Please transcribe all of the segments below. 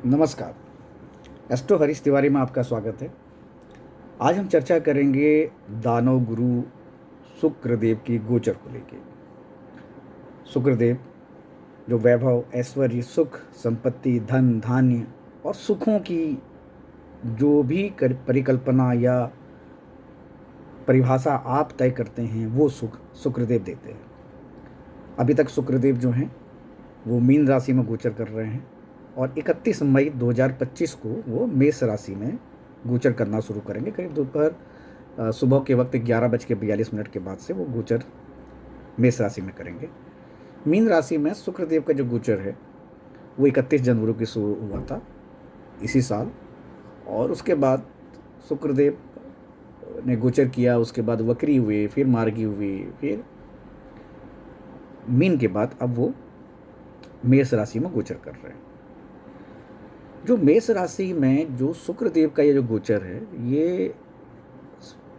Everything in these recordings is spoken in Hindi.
नमस्कार। एस्ट्रो हरीश तिवारी में आपका स्वागत है। आज हम चर्चा करेंगे दानव गुरु शुक्रदेव की गोचर को लेके। शुक्रदेव जो वैभव, ऐश्वर्य, सुख, संपत्ति, धन, धान्य और सुखों की जो भी परिकल्पना या परिभाषा आप तय करते हैं वो सुख शुक्रदेव देते हैं। अभी तक शुक्रदेव जो हैं वो मीन राशि में गोचर कर रहे हैं और 31 मई 2025 को वो मेष राशि में गोचर करना शुरू करेंगे। करीब दोपहर सुबह के वक्त 11:42 के बाद से वो गोचर मेष राशि में करेंगे। मीन राशि में शुक्रदेव का जो गोचर है वो 31 जनवरी को शुरू हुआ था इसी साल, और उसके बाद शुक्रदेव ने गोचर किया, उसके बाद वक्री हुए, फिर मार्गी हुए, फिर मीन के बाद अब वो मेष राशि में गोचर कर रहे हैं। जो मेष राशि में जो शुक्रदेव का ये जो गोचर है ये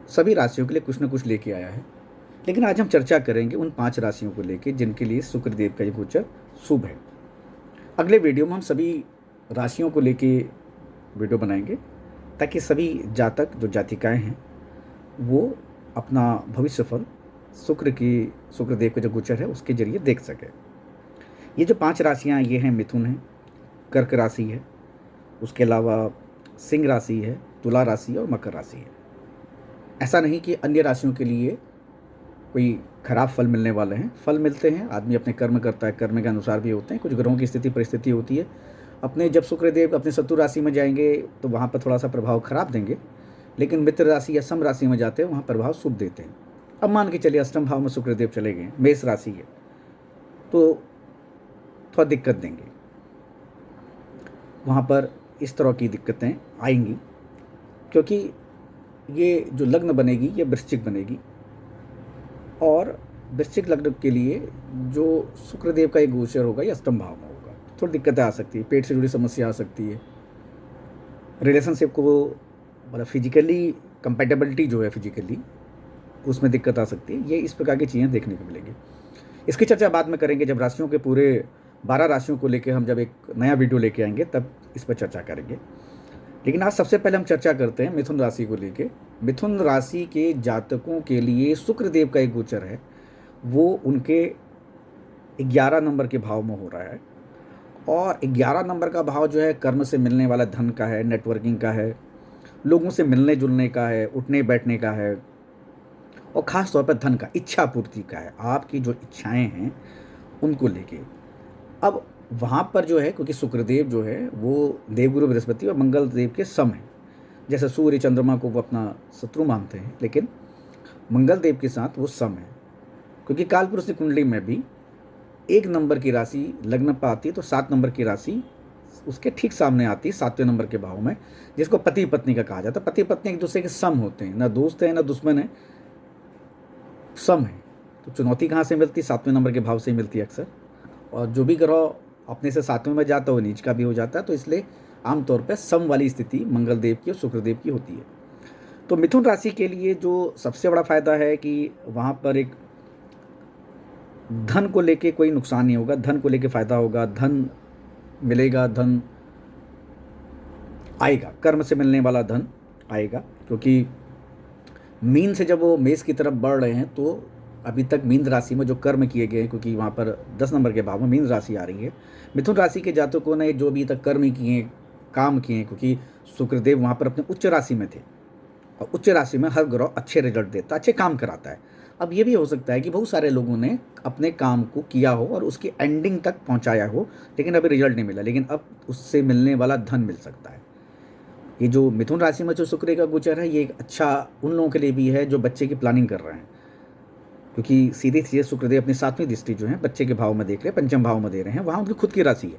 सभी राशियों के लिए कुछ न कुछ लेके आया है, लेकिन आज हम चर्चा करेंगे उन 5 राशियों को लेके जिनके लिए शुक्रदेव का ये गोचर शुभ है। अगले वीडियो में हम सभी राशियों को लेके वीडियो बनाएंगे ताकि सभी जातक जो जातिकाएं हैं वो अपना भविष्य फल शुक्रदेव का जो गोचर है उसके जरिए देख सके। ये जो 5 राशियाँ ये हैं, मिथुन है, कर्क राशि है, उसके अलावा सिंह राशि है, तुला राशि और मकर राशि है। ऐसा नहीं कि अन्य राशियों के लिए कोई खराब फल मिलने वाले हैं। फल मिलते हैं, आदमी अपने कर्म करता है, कर्म के अनुसार भी होते हैं। कुछ ग्रहों की स्थिति परिस्थिति होती है, अपने जब शुक्रदेव अपने शत्रु राशि में जाएंगे तो वहाँ पर थोड़ा सा प्रभाव खराब देंगे, लेकिन मित्र राशि या सम राशि में जाते हैं वहाँ प्रभाव शुभ देते हैं। अब मान के चलिए अष्टम भाव में शुक्रदेव चले गए, मेष राशि है, तो थोड़ा दिक्कत देंगे। वहाँ पर इस तरह की दिक्कतें आएंगी क्योंकि ये जो लग्न बनेगी ये वृश्चिक बनेगी, और वृश्चिक लग्न के लिए जो शुक्रदेव का एक गोचर होगा ये अष्टम भाव में होगा। थोड़ी दिक्कतें आ सकती है, पेट से जुड़ी समस्या आ सकती है, रिलेशनशिप को मतलब फिजिकली कंपेटेबिलिटी जो है फिजिकली उसमें दिक्कत आ सकती है। ये इस प्रकार की चीज़ें देखने को मिलेंगी। इसकी चर्चा बाद में करेंगे जब राशियों के पूरे 12 राशियों को लेकर हम जब एक नया वीडियो लेके आएंगे तब इस पर चर्चा करेंगे। लेकिन आज सबसे पहले हम चर्चा करते हैं मिथुन राशि को लेके। मिथुन राशि के जातकों के लिए शुक्रदेव का एक गोचर है वो उनके 11 नंबर के भाव में हो रहा है, और 11 नंबर का भाव जो है कर्म से मिलने वाला धन का है, नेटवर्किंग का है, लोगों से मिलने जुलने का है, उठने बैठने का है, और ख़ास तौर पर धन का, इच्छा पूर्ति का है। आपकी जो इच्छाएं हैं उनको लेके अब वहाँ पर जो है, क्योंकि शुक्रदेव जो है वो देवगुरु बृहस्पति और मंगल देव के सम है। जैसे सूर्य चंद्रमा को वो अपना शत्रु मानते हैं, लेकिन मंगल देव के साथ वो सम है, क्योंकि कालपुरुष की कुंडली में भी 1 नंबर की राशि लग्न पर आती है तो 7 नंबर की राशि उसके ठीक सामने आती है 7वें नंबर के भाव में, जिसको पति पत्नी का कहा जाता है। पति पत्नी एक दूसरे के सम होते हैं, ना दोस्त है ना दुश्मन है, सम है। तो चुनौती कहाँ से मिलती है? 7वें नंबर के भाव से ही मिलती है अक्सर। और जो भी ग्रह अपने से 7वें में जाता है वो नीच का भी हो जाता है, तो इसलिए आमतौर पर सम वाली स्थिति मंगल देव की और शुक्रदेव की होती है। तो मिथुन राशि के लिए जो सबसे बड़ा फायदा है कि वहाँ पर एक धन को लेके कोई नुकसान नहीं होगा, धन को लेके फायदा होगा, धन मिलेगा, धन आएगा, कर्म से मिलने वाला धन आएगा। क्योंकि मीन से जब वो मेष की तरफ बढ़ रहे हैं तो अभी तक मीन राशि में जो कर्म किए गए हैं, क्योंकि वहाँ पर 10 नंबर के भाव में मीन राशि आ रही है, मिथुन राशि के जातकों ने जो अभी तक कर्म किए, काम किए, क्योंकि शुक्रदेव वहाँ पर अपने उच्च राशि में थे, और उच्च राशि में हर ग्रह अच्छे रिजल्ट देता है, अच्छे काम कराता है। अब ये भी हो सकता है कि बहुत सारे लोगों ने अपने काम को किया हो और उसकी एंडिंग तक पहुँचाया हो, लेकिन अभी रिजल्ट नहीं मिला, लेकिन अब उससे मिलने वाला धन मिल सकता है। ये जो मिथुन राशि में जो शुक्र का गोचर है ये एक अच्छा उन लोगों के लिए भी है जो बच्चे की प्लानिंग कर रहे हैं, क्योंकि सीधे सीधे शुक्रदेव अपनी 7वीं दृष्टि जो है बच्चे के भाव में देख रहे हैं, पंचम भाव में दे रहे हैं, वहाँ उनकी खुद की राशि है।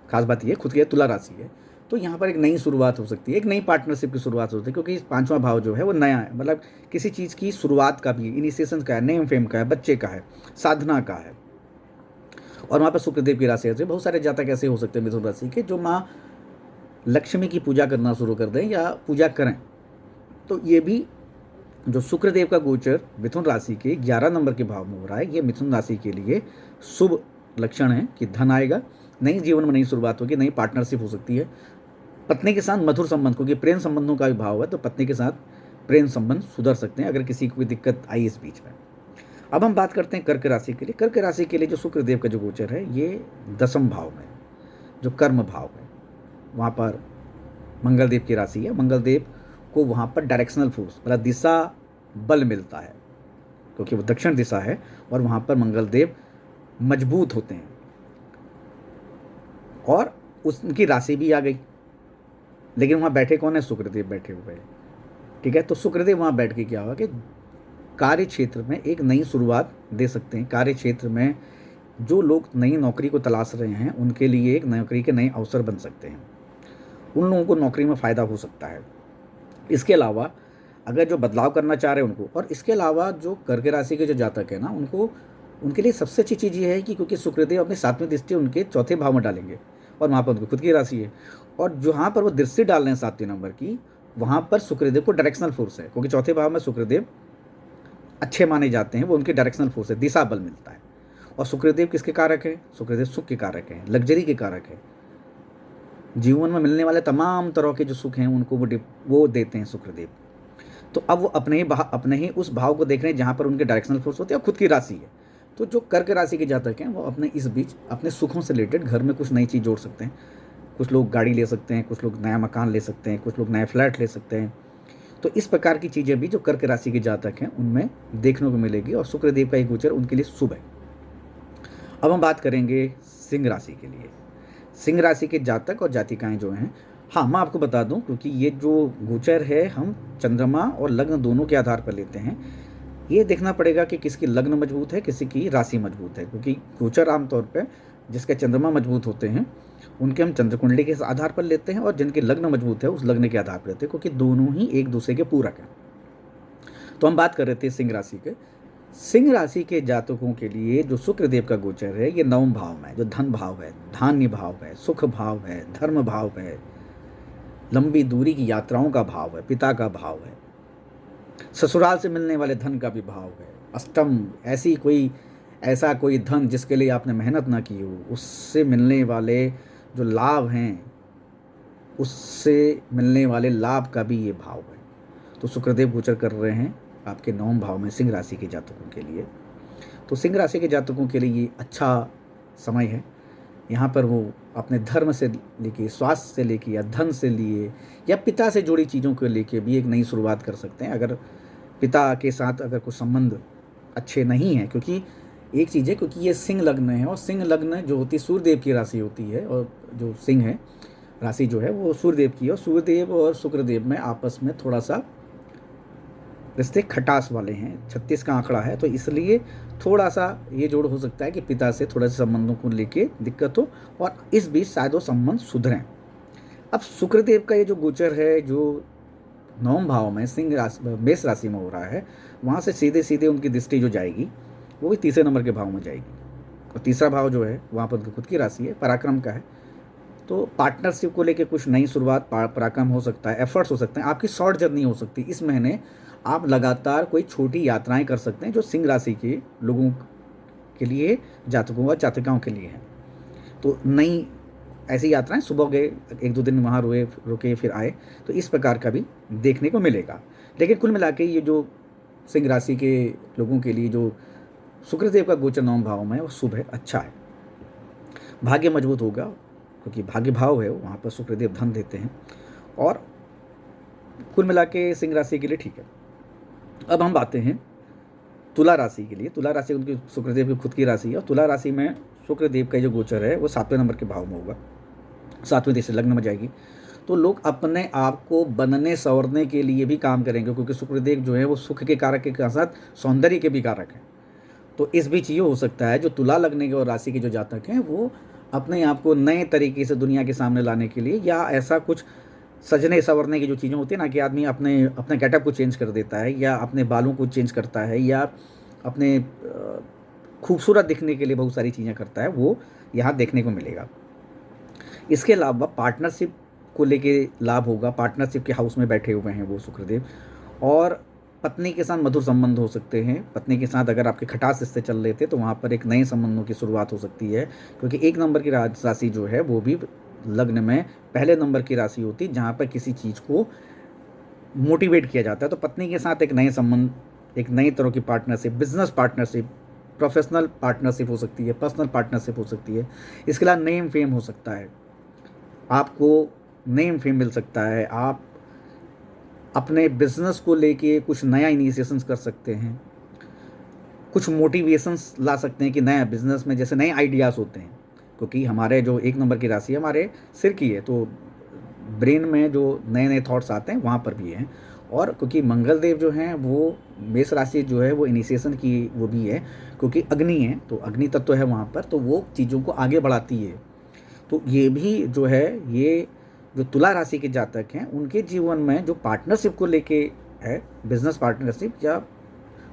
खास बात ये खुद की तुला राशि है, तो यहाँ पर एक नई शुरुआत हो सकती है, एक नई पार्टनरशिप की शुरुआत हो सकती है, क्योंकि 5वां भाव जो है वो नया है, मतलब किसी चीज़ की शुरुआत का भी, इनिशिएशन का है, नेम फेम का है, बच्चे का है, साधना का है। और वहाँ पर शुक्रदेव की राशि है। बहुत सारे जातक ऐसे हो सकते हैं मिथुन राशि के जो माँ लक्ष्मी की पूजा करना शुरू कर दें या पूजा करें, तो ये भी जो शुक्रदेव का गोचर मिथुन राशि के 11 नंबर के भाव में हो रहा है, ये मिथुन राशि के लिए शुभ लक्षण है कि धन आएगा, नई जीवन में नई शुरुआत होगी, नई पार्टनरशिप हो सकती है। पत्नी के साथ मधुर संबंध, क्योंकि प्रेम संबंधों का भी भाव है, तो पत्नी के साथ प्रेम संबंध सुधर सकते हैं अगर किसी को कोई दिक्कत आई इस बीच में। अब हम बात करते हैं कर्क राशि के लिए। कर्क राशि के लिए जो शुक्र देव का जो गोचर है ये 10वें भाव में, जो कर्म भाव है, वहाँ पर मंगल देव की राशि है। मंगल देव को वहाँ पर डायरेक्शनल फोर्स, मतलब दिशा बल मिलता है, क्योंकि वो दक्षिण दिशा है और वहाँ पर मंगल देव मजबूत होते हैं। और उनकी राशि भी आ गई, लेकिन वहाँ बैठे कौन है? शुक्रदेव बैठे हुए हैं, ठीक है। तो शुक्रदेव वहाँ बैठ के क्या हुआ कि कार्य क्षेत्र में एक नई शुरुआत दे सकते हैं। कार्य क्षेत्र में जो लोग नई नौकरी को तलाश रहे हैं उनके लिए एक नौकरी के नए अवसर बन सकते हैं, उन लोगों को नौकरी में फ़ायदा हो सकता है। इसके अलावा अगर जो बदलाव करना चाह रहे हैं उनको, और इसके अलावा जो कर्क राशि के जो जातक है ना, उनको, उनके लिए सबसे अच्छी चीज़ ये है कि क्योंकि शुक्रदेव अपनी 7वीं दृष्टि उनके चौथे भाव में डालेंगे और वहाँ पर उनकी खुद की राशि है, और जहाँ पर वो दृष्टि डाल रहे हैं 7वें नंबर की, वहाँ पर शुक्रदेव को डायरेक्शनल फोर्स है, क्योंकि चौथे भाव में शुक्रदेव अच्छे माने जाते हैं, वो उनके डायरेक्शनल फोर्स है, दिशा बल मिलता है। और शुक्रदेव किसके कारक है? शुक्रदेव सुख के कारक है, लग्जरी के कारक है। जीवन में मिलने वाले तमाम तरह के जो सुख हैं उनको वो देते हैं शुक्रदेव। तो अब वो अपने ही उस भाव को देख रहे हैं जहाँ पर उनके डायरेक्शनल फोर्स होते हैं और खुद की राशि है। तो जो कर्क राशि के जातक हैं वो अपने इस बीच अपने सुखों से रिलेटेड घर में कुछ नई चीज़ जोड़ सकते हैं। कुछ लोग गाड़ी ले सकते हैं, कुछ लोग नया मकान ले सकते हैं, कुछ लोग नया फ्लैट ले सकते हैं। तो इस प्रकार की चीज़ें भी जो कर्क राशि के जातक हैं उनमें देखने को मिलेगी, और शुक्रदेव का एक गोचर उनके लिए शुभ है। अब हम बात करेंगे सिंह राशि के लिए। सिंह राशि के जातक और जातिकाएं जो हैं, हाँ मैं आपको बता दूं, क्योंकि ये जो गोचर है हम चंद्रमा और लग्न दोनों के आधार पर लेते हैं। ये देखना पड़ेगा कि किसकी लग्न मजबूत है, किसी की राशि मजबूत है, क्योंकि गोचर आमतौर पर जिसके चंद्रमा मजबूत होते हैं उनके हम चंद्र कुंडली के आधार पर लेते हैं, और जिनके लग्न मजबूत है उस लग्न के आधार पर लेते हैं, क्योंकि दोनों ही एक दूसरे के पूरक हैं। तो हम बात कर रहे थे सिंह राशि के। सिंह राशि के जातकों के लिए जो शुक्रदेव का गोचर है ये 9वें भाव में है, जो धन भाव है, धान्य भाव है, सुख भाव है, धर्म भाव है, लंबी दूरी की यात्राओं का भाव है, पिता का भाव है, ससुराल से मिलने वाले धन का भी भाव है। अष्टम, ऐसा कोई धन जिसके लिए आपने मेहनत ना की हो, उससे मिलने वाले जो लाभ हैं, उससे मिलने वाले लाभ का भी ये भाव है। तो शुक्रदेव गोचर कर रहे हैं आपके 9वें भाव में सिंह राशि के जातकों के लिए। तो सिंह राशि के जातकों के लिए ये अच्छा समय है। यहाँ पर वो अपने धर्म से लेके, स्वास्थ्य से लेके, या धन से लिए, या पिता से जुड़ी चीज़ों को लेके भी एक नई शुरुआत कर सकते हैं। अगर पिता के साथ अगर कुछ संबंध अच्छे नहीं हैं, क्योंकि एक चीज़ है, क्योंकि ये सिंह लग्न है, और सिंह लग्न जो होती है सूर्यदेव की राशि होती है, और जो सिंह है राशि जो है वो सूर्यदेव की है, और सूर्यदेव और शुक्रदेव में आपस में थोड़ा सा रिश्ते खटास वाले हैं। 36 का आंकड़ा है, तो इसलिए थोड़ा सा ये जोड़ हो सकता है कि पिता से थोड़ा सा संबंधों को लेके दिक्कत हो, और इस बीच शायद वो संबंध सुधरें। अब शुक्रदेव का ये जो गोचर है, जो 9वें भाव में सिंह राशि, मेष राशि में हो रहा है, वहाँ से सीधे सीधे उनकी दृष्टि जो जाएगी वो भी 3 नंबर के भाव में जाएगी, और तीसरा भाव जो है वहाँ पर उनकी खुद की राशि है, पराक्रम का है। तो पार्टनरशिप को लेके कुछ नई शुरुआत, पराक्रम हो सकता है, एफर्ट्स हो सकते हैं, आपकी शॉर्ट जर्नी हो सकती है। इस महीने आप लगातार कोई छोटी यात्राएं कर सकते हैं, जो सिंह राशि के लोगों के लिए, जातकों और जातिकाओं के लिए हैं। तो नई ऐसी यात्राएं, सुबह गए 1-2 दिन वहाँ रुके फिर आए, तो इस प्रकार का भी देखने को मिलेगा। लेकिन कुल मिला के ये जो सिंह राशि के लोगों के लिए जो शुक्रदेव का गोचर 9वें भाव में है वो शुभ है, अच्छा है। भाग्य मजबूत होगा, क्योंकि भाग्य भाव है, वहाँ पर शुक्रदेव धन देते हैं, और कुल मिला के सिंह राशि के लिए ठीक है। अब हम बातें हैं तुला राशि के लिए। तुला राशि उनकी शुक्रदेव की खुद की राशि है, और तुला राशि में शुक्रदेव का जो गोचर है वो 7वें नंबर के भाव में होगा, 7वें दृष्टि लग्न में जाएगी। तो लोग अपने आप को बनने संवरने के लिए भी काम करेंगे, क्योंकि शुक्रदेव जो है वो सुख के कारक के साथ सौंदर्य के भी कारक हैं। तो इस बीच ये हो सकता है जो तुला लगने के और राशि के जो जातक हैं वो अपने आप को नए तरीके से दुनिया के सामने लाने के लिए, या ऐसा कुछ सजने संवरने की जो चीज़ें होती है ना, कि आदमी अपने गेटअप को चेंज कर देता है, या अपने बालों को चेंज करता है, या अपने खूबसूरत दिखने के लिए बहुत सारी चीज़ें करता है, वो यहाँ देखने को मिलेगा। इसके अलावा पार्टनरशिप को लेके लाभ होगा। पार्टनरशिप के हाउस में बैठे हुए हैं वो शुक्रदेव, और पत्नी के साथ मधुर संबंध हो सकते हैं। पत्नी के साथ अगर आपके खटास रिश्ते चल रहे थे तो वहाँ पर एक नए संबंधों की शुरुआत हो सकती है, क्योंकि 1 नंबर की राशि जो है वो भी लग्न में पहले नंबर की राशि होती है, जहाँ पर किसी चीज़ को मोटिवेट किया जाता है। तो पत्नी के साथ एक नए संबंध, एक नई तरह की partnership, business partnership, professional partnership हो सकती है, पर्सनल पार्टनरशिप हो सकती है। इसके अलावा नेम फेम हो सकता है, आपको नेम फेम मिल सकता है। आप अपने बिजनेस को लेके कुछ नया इनिशिएशंस कर सकते हैं, कुछ मोटिवेशंस ला सकते हैं कि नया बिजनेस में जैसे नए आइडियाज़ होते हैं, क्योंकि हमारे जो 1 नंबर की राशि है हमारे सिर की है, तो ब्रेन में जो नए नए थॉट्स आते हैं वहाँ पर भी हैं। और क्योंकि मंगल देव जो हैं वो मेष राशि जो है वो इनिशिएशन की वो भी है, क्योंकि अग्नि है, तो अग्नि तत्व तो है वहाँ पर, तो वो चीज़ों को आगे बढ़ाती है। तो ये भी जो है, ये जो तुला राशि के जातक हैं उनके जीवन में जो पार्टनरशिप को लेके है, बिजनेस पार्टनरशिप या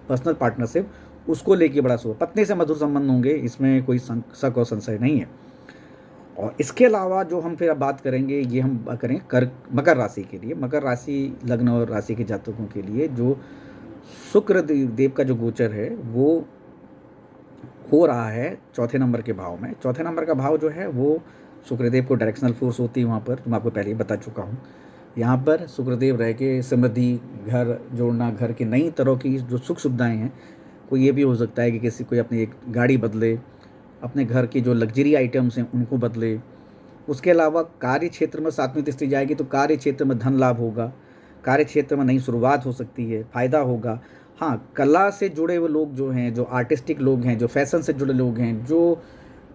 पर्सनल पार्टनरशिप, उसको लेके बड़ा शुभ, पत्नी से मधुर संबंध होंगे, इसमें कोई शक और संशय नहीं है। और इसके अलावा जो हम फिर अब बात करेंगे, ये हम करें मकर राशि के लिए। मकर राशि लग्न और राशि के जातकों के लिए जो शुक्र देव का जो गोचर है वो हो रहा है चौथे नंबर के भाव में। चौथे नंबर का भाव जो है वो शुक्रदेव को डायरेक्शनल फोर्स होती है वहाँ पर, तो मैं आपको पहले ही बता चुका हूँ। यहाँ पर शुक्रदेव रह के समृद्धि, घर जोड़ना, घर की नई तरह की जो सुख सुविधाएं हैं, कोई ये भी हो सकता है कि किसी कोई अपनी एक गाड़ी बदले, अपने घर की जो लग्जरी आइटम्स हैं उनको बदले। उसके अलावा कार्य क्षेत्र में 7वीं दृष्टि जाएगी तो कार्य क्षेत्र में धन लाभ होगा, कार्य क्षेत्र में नई शुरुआत हो सकती है, फायदा होगा। हाँ, कला से जुड़े हुए लोग जो हैं, जो आर्टिस्टिक लोग हैं, जो फैशन से जुड़े लोग हैं, जो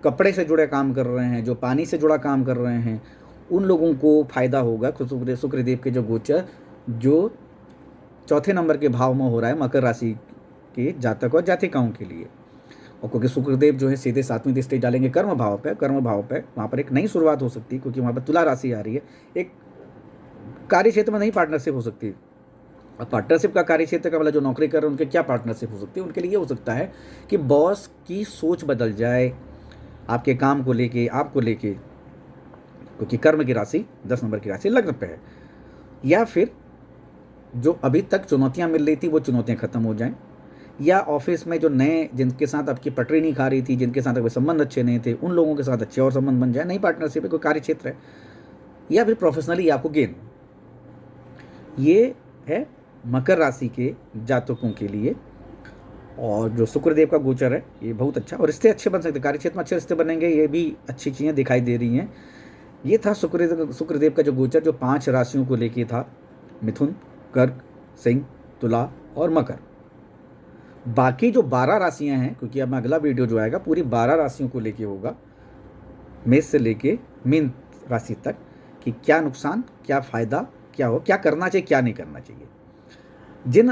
कपड़े से जुड़े काम कर रहे हैं, जो पानी से जुड़ा काम कर रहे हैं, उन लोगों को फायदा होगा। शुक्रदेव के जो गोचर जो चौथे नंबर के भाव में हो रहा है मकर राशि के जातक और जातिकाओं के लिए। और क्योंकि शुक्रदेव जो है सीधे 7वीं दृष्टि डालेंगे कर्म भाव पे, वहाँ पर एक नई शुरुआत हो सकती है, क्योंकि वहाँ पर तुला राशि आ रही है। एक कार्य क्षेत्र में नई पार्टनरशिप हो सकती है। और पार्टनरशिप का कार्य क्षेत्र का मतलब जो नौकरी कर रहे हैं उनके क्या पार्टनरशिप हो सकती है, उनके लिए ये हो सकता है कि बॉस की सोच बदल जाए आपके काम को लेके, आपको लेके, क्योंकि कर्म की राशि 10 नंबर की राशि लग्न पे है। या फिर जो अभी तक चुनौतियां मिल रही थी वो चुनौतियां खत्म हो जाएं, या ऑफिस में जो नए जिनके साथ आपकी पटरी नहीं खा रही थी, जिनके साथ आपके संबंध अच्छे नहीं थे, उन लोगों के साथ अच्छे और संबंध बन जाए, नई पार्टनरशिप है, कोई कार्य क्षेत्र है, या फिर प्रोफेशनली आपको गेन। ये है मकर राशि के जातकों के लिए। और जो शुक्रदेव का गोचर है ये बहुत अच्छा, और रिश्ते अच्छे बन सकते हैं, कार्य क्षेत्र में अच्छे रिश्ते बनेंगे, ये भी अच्छी चीज़ें दिखाई दे रही हैं। ये था शुक्रदेव का जो गोचर जो 5 राशियों को लेके था, मिथुन, कर्क, सिंह, तुला और मकर। बाकी जो 12 राशियां हैं, क्योंकि अब अगला वीडियो जो आएगा पूरी 12 राशियों को लेके होगा, मेष से लेके मीन राशि तक, कि क्या नुकसान, क्या फ़ायदा, क्या हो, क्या करना चाहिए, क्या नहीं करना चाहिए। जिन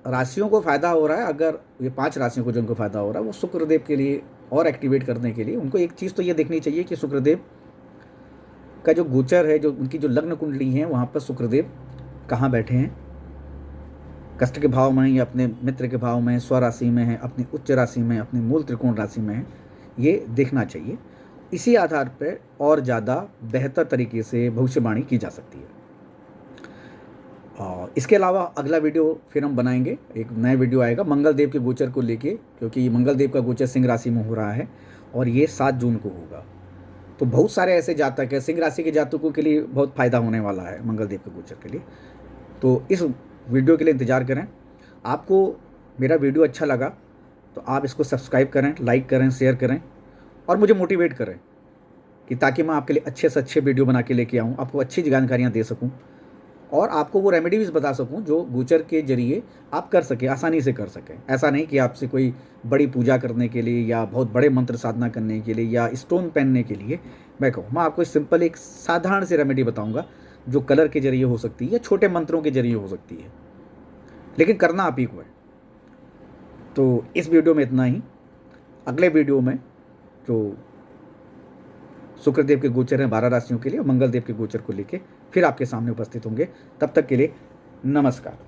राशियों को फ़ायदा हो रहा है, अगर ये 5 राशियों को जिनको फ़ायदा हो रहा है, वो शुक्रदेव के लिए और एक्टिवेट करने के लिए उनको एक चीज़ तो ये देखनी चाहिए कि शुक्रदेव का जो गोचर है, जो उनकी जो लग्न कुंडली है, वहाँ पर शुक्रदेव कहाँ बैठे हैं, कष्ट के भाव में या अपने मित्र के भाव में, स्वराशि में है, अपनी उच्च राशि में, अपनी मूल त्रिकोण राशि में है, ये देखना चाहिए। इसी आधार पर और ज़्यादा बेहतर तरीके से भविष्यवाणी की जा सकती है। और इसके अलावा अगला वीडियो फिर हम बनाएंगे, एक नया वीडियो आएगा मंगल देव के गोचर को लेके, क्योंकि मंगल देव का गोचर सिंह राशि में हो रहा है और ये 7 जून को होगा। तो बहुत सारे ऐसे जातक हैं, सिंह राशि के जातकों के लिए बहुत फ़ायदा होने वाला है मंगल देव के गोचर के लिए। तो इस वीडियो के लिए इंतज़ार करें। आपको मेरा वीडियो अच्छा लगा तो आप इसको सब्सक्राइब करें, लाइक करें, शेयर करें और मुझे मोटिवेट करें, कि ताकि मैं आपके लिए अच्छे से अच्छे वीडियो बना के लेके आऊँ, आपको अच्छी जानकारियाँ दे सकूँ और आपको वो रेमेडीज बता सकूं जो गोचर के जरिए आप कर सकें, आसानी से कर सकें। ऐसा नहीं कि आपसे कोई बड़ी पूजा करने के लिए या बहुत बड़े मंत्र साधना करने के लिए या स्टोन पहनने के लिए मैं कहूँ। मैं आपको सिंपल एक साधारण सी रेमेडी बताऊंगा जो कलर के जरिए हो सकती है या छोटे मंत्रों के जरिए हो सकती है, लेकिन करना आप ही को है। तो इस वीडियो में इतना ही। अगले वीडियो में जो शुक्रदेव के गोचर हैं 12 राशियों के लिए, मंगल देव के गोचर को लेके फिर आपके सामने उपस्थित होंगे। तब तक के लिए नमस्कार।